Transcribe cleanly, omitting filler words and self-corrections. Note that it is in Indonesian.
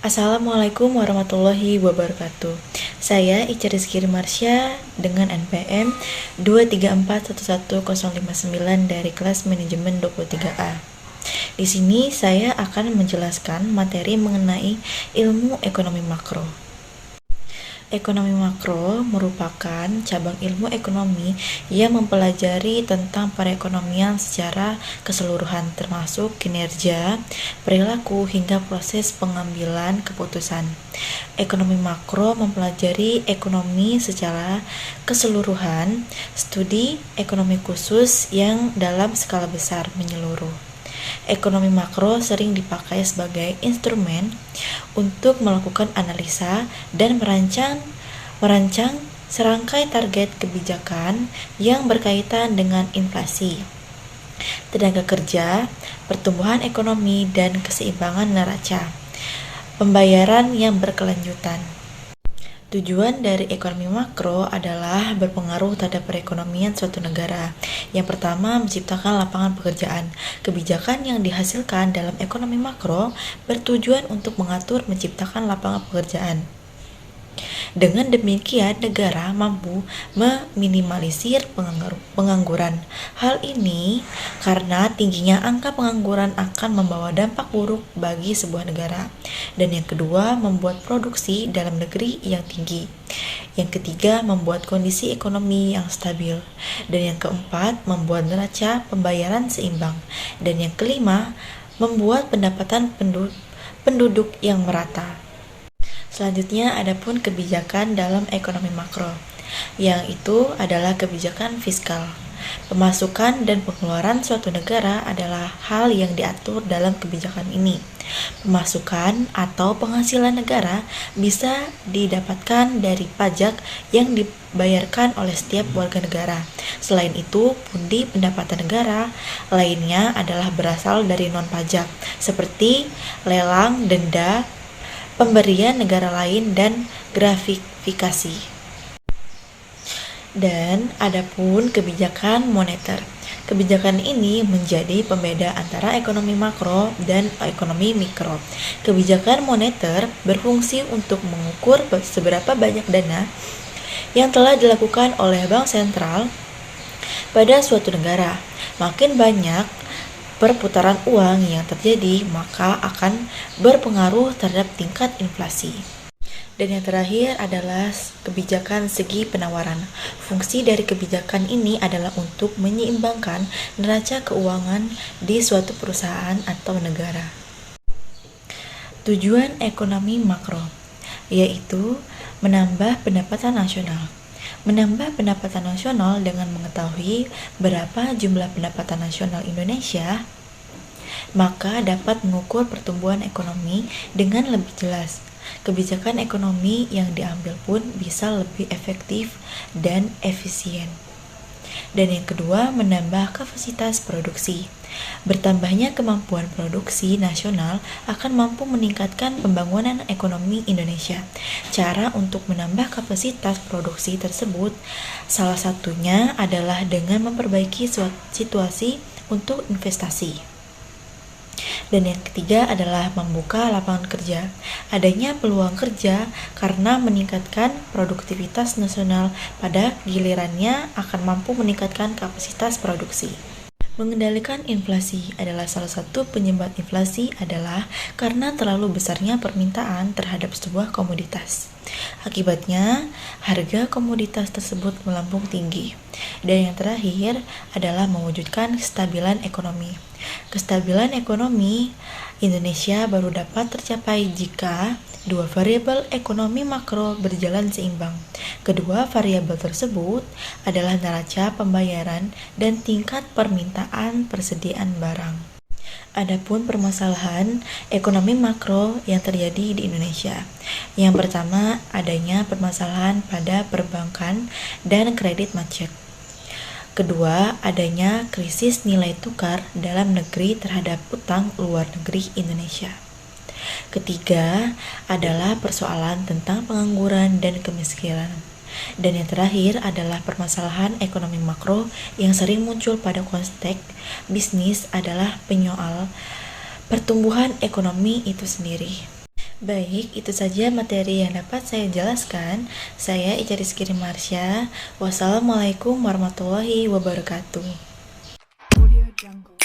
Assalamualaikum warahmatullahi wabarakatuh. Saya Ica Rizky Marsha dengan NPM 234111059 dari kelas manajemen 23A. Di sini saya akan menjelaskan materi mengenai ilmu ekonomi makro. Ekonomi makro merupakan cabang ilmu ekonomi yang mempelajari tentang perekonomian secara keseluruhan, termasuk kinerja, perilaku, hingga proses pengambilan keputusan. Ekonomi makro mempelajari ekonomi secara keseluruhan, studi ekonomi khusus yang dalam skala besar menyeluruh. Ekonomi makro sering dipakai sebagai instrumen untuk melakukan analisa dan merancang serangkai target kebijakan yang berkaitan dengan inflasi, tenaga kerja, pertumbuhan ekonomi, dan keseimbangan neraca, pembayaran yang berkelanjutan. Tujuan dari ekonomi makro adalah berpengaruh terhadap perekonomian suatu negara. Yang pertama, menciptakan lapangan pekerjaan. Kebijakan yang dihasilkan dalam ekonomi makro bertujuan untuk mengatur menciptakan lapangan pekerjaan. Dengan demikian, negara mampu meminimalisir pengangguran. Hal ini karena tingginya angka pengangguran akan membawa dampak buruk bagi sebuah negara. Dan yang kedua, membuat produksi dalam negeri yang tinggi. Yang ketiga, membuat kondisi ekonomi yang stabil. Dan yang keempat, membuat neraca pembayaran seimbang. Dan yang kelima, membuat pendapatan penduduk yang merata. Selanjutnya, adapun kebijakan dalam ekonomi makro, yang itu adalah kebijakan fiskal. Pemasukan dan pengeluaran suatu negara adalah hal yang diatur dalam kebijakan ini. Pemasukan atau penghasilan negara bisa didapatkan dari pajak yang dibayarkan oleh setiap warga negara. Selain itu, pundi pendapatan negara lainnya adalah berasal dari non-pajak, seperti lelang, denda, pemberian negara lain, dan gratifikasi. Dan adapun kebijakan moneter. Kebijakan ini menjadi pembeda antara ekonomi makro dan ekonomi mikro. Kebijakan moneter berfungsi untuk mengukur seberapa banyak dana yang telah dilakukan oleh bank sentral pada suatu negara. Makin banyak perputaran uang yang terjadi, maka akan berpengaruh terhadap tingkat inflasi. Dan yang terakhir adalah kebijakan segi penawaran. Fungsi dari kebijakan ini adalah untuk menyeimbangkan neraca keuangan di suatu perusahaan atau negara. Tujuan ekonomi makro yaitu menambah pendapatan nasional. Menambah pendapatan nasional dengan mengetahui berapa jumlah pendapatan nasional Indonesia, maka dapat mengukur pertumbuhan ekonomi dengan lebih jelas. Kebijakan ekonomi yang diambil pun bisa lebih efektif dan efisien. Dan yang kedua, menambah kapasitas produksi. Bertambahnya kemampuan produksi nasional akan mampu meningkatkan pembangunan ekonomi Indonesia. Cara untuk menambah kapasitas produksi tersebut salah satunya adalah dengan memperbaiki situasi untuk investasi. Dan yang ketiga adalah membuka lapangan kerja. Adanya peluang kerja karena meningkatkan produktivitas nasional, pada gilirannya akan mampu meningkatkan kapasitas produksi. Mengendalikan inflasi adalah salah satu penyebab inflasi adalah karena terlalu besarnya permintaan terhadap sebuah komoditas. Akibatnya, harga komoditas tersebut melambung tinggi. Dan yang terakhir adalah mewujudkan kestabilan ekonomi. Kestabilan ekonomi Indonesia baru dapat tercapai jika dua variabel ekonomi makro berjalan seimbang. Kedua variabel tersebut adalah neraca pembayaran dan tingkat permintaan persediaan barang. Adapun permasalahan ekonomi makro yang terjadi di Indonesia. Yang pertama, adanya permasalahan pada perbankan dan kredit macet. Kedua, adanya krisis nilai tukar dalam negeri terhadap utang luar negeri Indonesia. Ketiga, adalah persoalan tentang pengangguran dan kemiskinan. Dan yang terakhir adalah permasalahan ekonomi makro yang sering muncul pada konteks bisnis adalah penyoal pertumbuhan ekonomi itu sendiri. Baik, itu saja materi yang dapat saya jelaskan. Saya Ica Rizky Marsha. Wassalamualaikum warahmatullahi wabarakatuh. Audio Jungle.